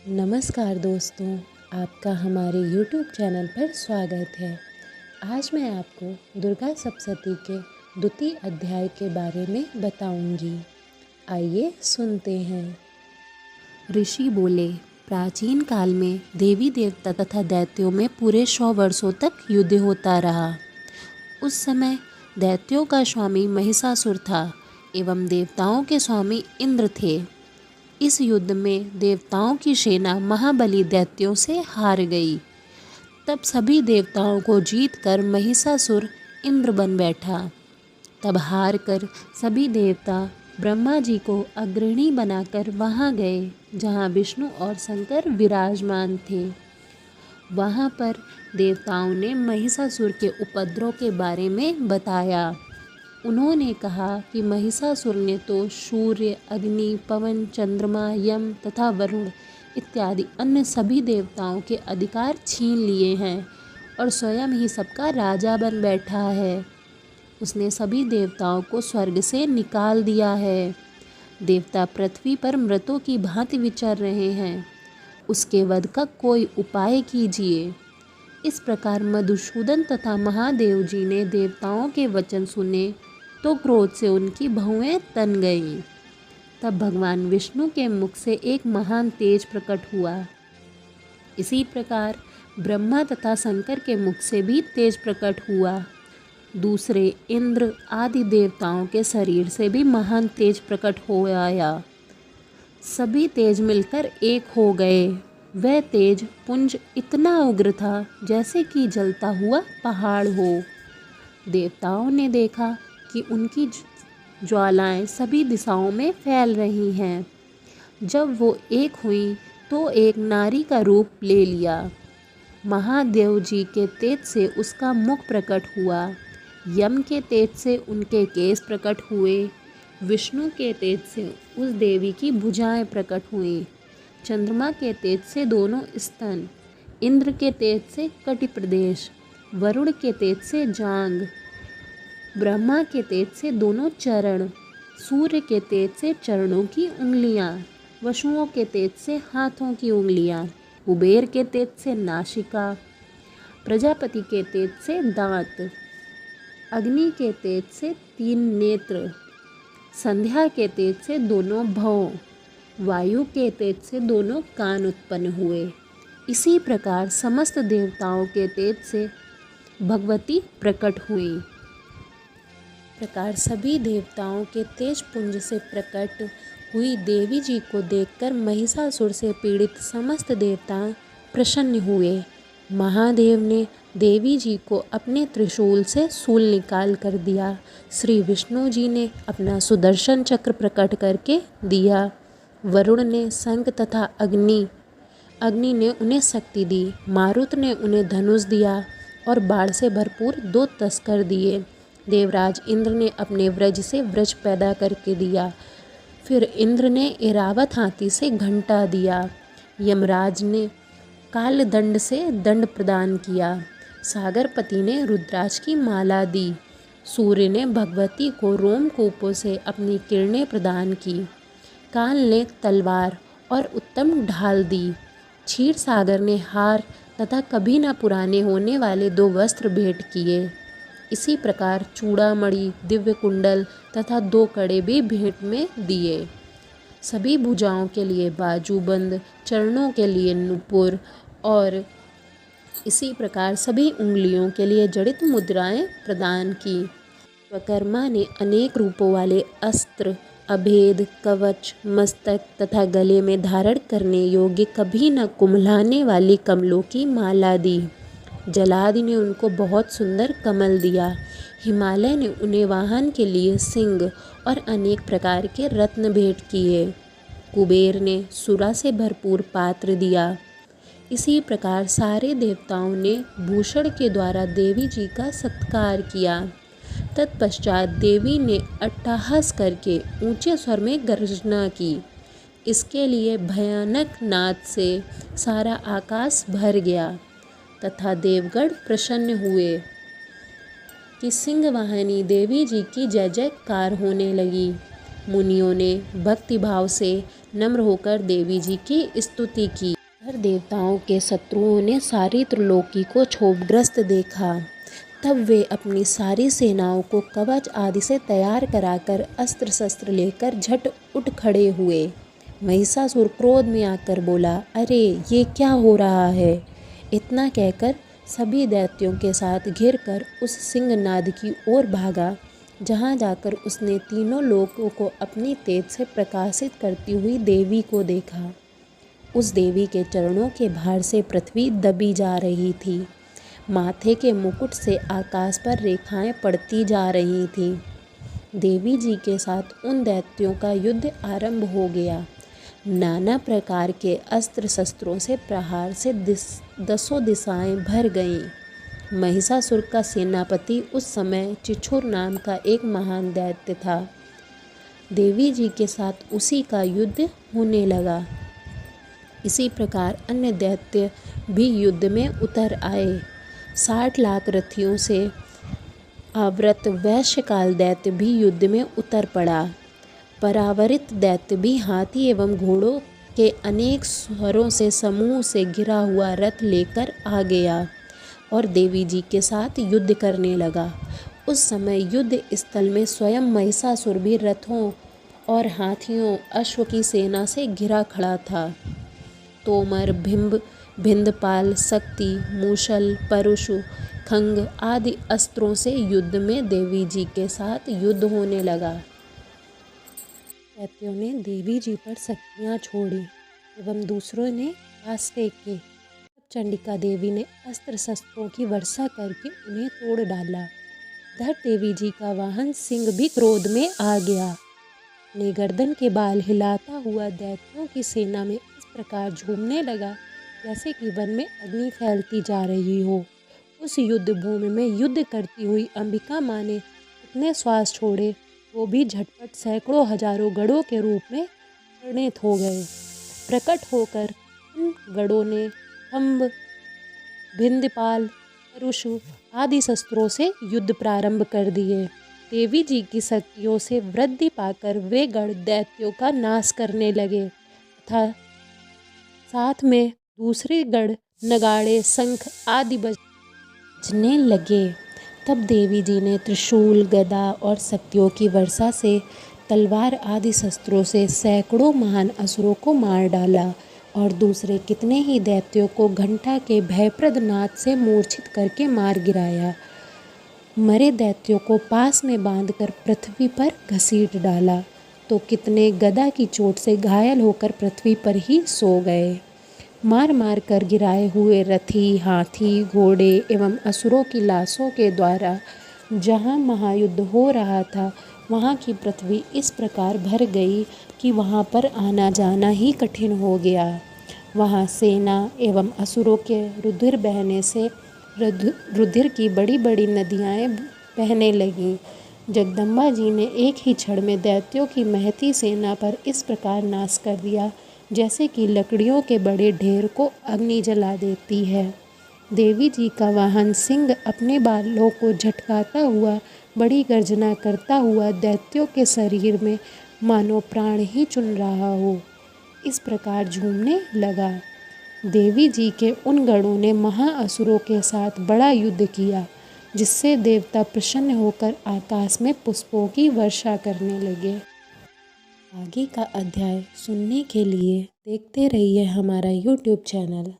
नमस्कार दोस्तों, आपका हमारे YouTube चैनल पर स्वागत है। आज मैं आपको दुर्गा सप्तशती के द्वितीय अध्याय के बारे में बताऊंगी। आइए सुनते हैं। ऋषि बोले, प्राचीन काल में देवी देवता तथा दैत्यों में पूरे 100 वर्षों तक युद्ध होता रहा। उस समय दैत्यों का स्वामी महिषासुर था एवं देवताओं के स्वामी इंद्र थे। इस युद्ध में देवताओं की सेना महाबली दैत्यों से हार गई। तब सभी देवताओं को जीतकर महिषासुर इंद्र बन बैठा। तब हार कर सभी देवता ब्रह्मा जी को अग्रणी बनाकर वहां गए जहां विष्णु और शंकर विराजमान थे। वहां पर देवताओं ने महिषासुर के उपद्रव के बारे में बताया। उन्होंने कहा कि महिषासुर ने तो सूर्य, अग्नि, पवन, चंद्रमा, यम तथा वरुण इत्यादि अन्य सभी देवताओं के अधिकार छीन लिए हैं और स्वयं ही सबका राजा बन बैठा है। उसने सभी देवताओं को स्वर्ग से निकाल दिया है। देवता पृथ्वी पर मृतों की भांति विचर रहे हैं। उसके वध का कोई उपाय कीजिए। इस प्रकार मधुसूदन तथा महादेव जी ने देवताओं के वचन सुने तो क्रोध से उनकी भौहें तन गईं। तब भगवान विष्णु के मुख से एक महान तेज प्रकट हुआ। इसी प्रकार ब्रह्मा तथा शंकर के मुख से भी तेज प्रकट हुआ। दूसरे इंद्र आदि देवताओं के शरीर से भी महान तेज प्रकट हो आया। सभी तेज मिलकर एक हो गए। वह तेज पुंज इतना उग्र था जैसे कि जलता हुआ पहाड़ हो। देवताओं ने देखा कि उनकी ज्वालाएं सभी दिशाओं में फैल रही हैं। जब वो एक हुई तो एक नारी का रूप ले लिया। महादेव जी के तेज से उसका मुख प्रकट हुआ। यम के तेज से उनके केस प्रकट हुए। विष्णु के तेज से उस देवी की भुजाएं प्रकट हुईं। चंद्रमा के तेज से दोनों स्तन, इंद्र के तेज से कटि प्रदेश, वरुण के तेज से जांग, ब्रह्मा के तेज से दोनों चरण, सूर्य के तेज से चरणों की उंगलियां, वसुओं के तेज से हाथों की उंगलियां, कुबेर के तेज से नासिका, प्रजापति के तेज से दांत, अग्नि के तेज से 3 नेत्र, संध्या के तेज से दोनों भौं, वायु के तेज से दोनों कान उत्पन्न हुए। इसी प्रकार समस्त देवताओं के तेज से भगवती प्रकट हुई। प्रकार सभी देवताओं के तेज पुंज से प्रकट हुई देवी जी को देखकर महिषासुर से पीड़ित समस्त देवता प्रसन्न हुए। महादेव ने देवी जी को अपने त्रिशूल से शूल निकाल कर दिया। श्री विष्णु जी ने अपना सुदर्शन चक्र प्रकट करके दिया। वरुण ने शंख तथा अग्नि ने उन्हें शक्ति दी। मारुत ने उन्हें धनुष दिया और बाण से भरपूर 2 तस्कर दिए। देवराज इंद्र ने अपने व्रज से व्रज पैदा करके दिया। फिर इंद्र ने ऐरावत हाथी से घंटा दिया। यमराज ने काल दंड से दंड प्रदान किया। सागरपति ने रुद्राक्ष की माला दी। सूर्य ने भगवती को रोमकूपों से अपनी किरणें प्रदान की। काल ने तलवार और उत्तम ढाल दी। क्षीर सागर ने हार तथा कभी न पुराने होने वाले 2 वस्त्र भेंट किए। इसी प्रकार चूड़ामणि, दिव्य कुंडल तथा 2 कड़े भी भेंट में दिए। सभी भुजाओं के लिए बाजूबंद, चरणों के लिए नुपुर और इसी प्रकार सभी उंगलियों के लिए जड़ित मुद्राएं प्रदान की। विश्वकर्मा ने अनेक रूपों वाले अस्त्र, अभेद, कवच, मस्तक तथा गले में धारण करने योग्य कभी न कुम्हलाने वाली कमलों की माला दी। जलादि ने उनको बहुत सुंदर कमल दिया। हिमालय ने उन्हें वाहन के लिए सिंह और अनेक प्रकार के रत्न भेंट किए। कुबेर ने सुरा से भरपूर पात्र दिया। इसी प्रकार सारे देवताओं ने भूषण के द्वारा देवी जी का सत्कार किया। तत्पश्चात देवी ने अट्टहास करके ऊंचे स्वर में गर्जना की। इसके लिए भयानक नाद से सारा आकाश भर गया तथा देवगण प्रसन्न हुए कि सिंहवाहिनी देवी जी की जय जयकार होने लगी। मुनियों ने भक्तिभाव से नम्र होकर देवी जी की स्तुति की। हर देवताओं के शत्रुओं ने सारी त्रिलोकी को क्षोभग्रस्त देखा। तब वे अपनी सारी सेनाओं को कवच आदि से तैयार कराकर अस्त्र शस्त्र लेकर झट उठ खड़े हुए। महिषासुर क्रोध में आकर बोला, अरे ये क्या हो रहा है। इतना कहकर सभी दैत्यों के साथ घिरकर उस सिंहनाद की ओर भागा, जहाँ जाकर उसने तीनों लोगों को अपनी तेज से प्रकाशित करती हुई देवी को देखा। उस देवी के चरणों के भार से पृथ्वी दबी जा रही थी। माथे के मुकुट से आकाश पर रेखाएं पड़ती जा रही थीं। देवी जी के साथ उन दैत्यों का युद्ध आरंभ हो गया। नाना प्रकार के अस्त्र शस्त्रों से प्रहार से दसों दिशाएं भर गईं। महिषासुर का सेनापति उस समय चिछुर नाम का एक महान दैत्य था। देवी जी के साथ उसी का युद्ध होने लगा। इसी प्रकार अन्य दैत्य भी युद्ध में उतर आए। 60 लाख रथियों से आवृत वैश्यकाल दैत्य भी युद्ध में उतर पड़ा। परावरित दैत्य भी हाथी एवं घोड़ों के अनेक स्वरों से समूह से घिरा हुआ रथ लेकर आ गया और देवी जी के साथ युद्ध करने लगा। उस समय युद्ध स्थल में स्वयं महिषासुर भी रथों और हाथियों अश्व की सेना से घिरा खड़ा था। तोमर, भिंब, भिंदपाल, शक्ति, मूषल, परशु, खंग आदि अस्त्रों से युद्ध में देवी जी के साथ युद्ध होने लगा। दैत्यों ने देवी जी पर शक्तियाँ छोड़ी एवं दूसरों ने पास फेंके। चंडिका देवी ने अस्त्र शस्त्रों की वर्षा करके उन्हें तोड़ डाला। इधर देवी जी का वाहन सिंह भी क्रोध में आ गया। अपने गर्दन के बाल हिलाता हुआ दैत्यों की सेना में इस प्रकार झूमने लगा जैसे कि वन में अग्नि फैलती जा रही हो। उस युद्ध भूमि में युद्ध करती हुई अंबिका माँ ने इतने श्वास छोड़े वो भी झटपट सैकड़ों हजारों गढ़ों के रूप में परिणत हो गए। प्रकट होकर उन गढ़ों ने खंभ, भिंदपाल, परशु आदि शस्त्रों से युद्ध प्रारंभ कर दिए। देवी जी की शक्तियों से वृद्धि पाकर वे गढ़ दैत्यों का नाश करने लगे तथा साथ में दूसरे गढ़ नगाड़े, शंख आदि बजने लगे। तब देवी जी ने त्रिशूल, गदा और शक्तियों की वर्षा से तलवार आदि शस्त्रों से सैकड़ों महान असुरों को मार डाला और दूसरे कितने ही दैत्यों को घंटा के भयप्रद नाद से मूर्छित करके मार गिराया। मरे दैत्यों को पास में बांधकर पृथ्वी पर घसीट डाला तो कितने गदा की चोट से घायल होकर पृथ्वी पर ही सो गए। मार मार कर गिराए हुए रथी, हाथी, घोड़े एवं असुरों की लाशों के द्वारा जहाँ महायुद्ध हो रहा था वहाँ की पृथ्वी इस प्रकार भर गई कि वहाँ पर आना जाना ही कठिन हो गया। वहाँ सेना एवं असुरों के रुधिर बहने से रुधिर की बड़ी बड़ी नदियाँ बहने लगीं। जगदम्बा जी ने एक ही क्षण में दैत्यों की महती सेना पर इस प्रकार नाश कर दिया जैसे कि लकड़ियों के बड़े ढेर को अग्नि जला देती है। देवी जी का वाहन सिंह अपने बालों को झटकाता हुआ बड़ी गर्जना करता हुआ दैत्यों के शरीर में मानो प्राण ही चुन रहा हो, इस प्रकार झूमने लगा। देवी जी के उन गणों ने महाअसुरों के साथ बड़ा युद्ध किया जिससे देवता प्रसन्न होकर आकाश में पुष्पों की वर्षा करने लगे। आगे का अध्याय सुनने के लिए देखते रहिए हमारा YouTube चैनल।